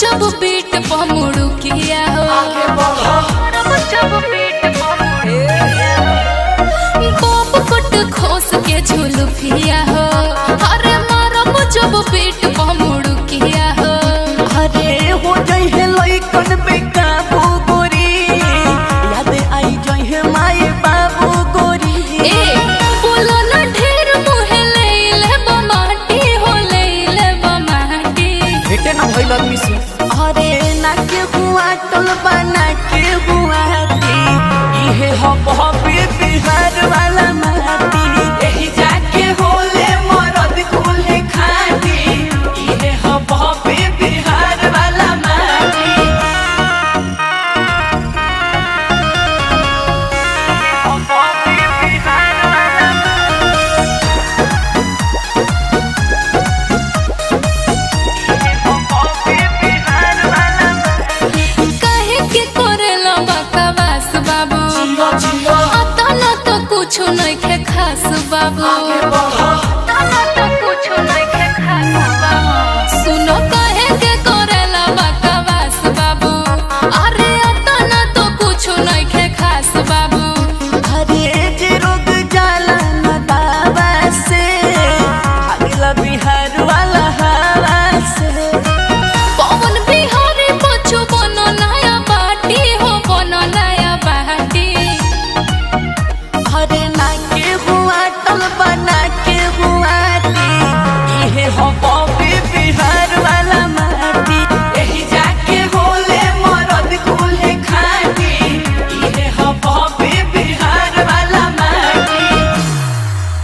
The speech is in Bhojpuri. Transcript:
जब बीट पमुड़ू किया हो जब बीट बॉब कट खोस के झुलुफिया हो अरे मारब जब बीट पमुड़ू किया हो अरे हो जाए लइकन बेकाबू गोरी याद आई जाए माए बाबू गोरी ए बोलो ना ढेर मुहे ले बमाटी हो ले बमाटी भेटे ना भइल आदमी से अरे ना के हुआ टल बना के हुआ ती इहे हबे बिहार वाला माटी एही जाके होले मरद कुले खाटी इहे हबे बिहार वाला माटी हबे बिहार वाला काहे के करेला बकवास बाबू अतना तो कुछ नहीं के खास बाबू अतना तो कुछ नहीं के खास बाबू सुनो काहे के करेला बकवास बाबू अरे अतना तो कुछ नहीं के खास बाबू अरे जे रोग जाला न दावा से भागला बिहार वाला हवा से पवन बिहारी बच्चो बनो नया बाटी हो बनो नया बाटी अरे ना के हुआ टल बना के हुआ ती इहे हो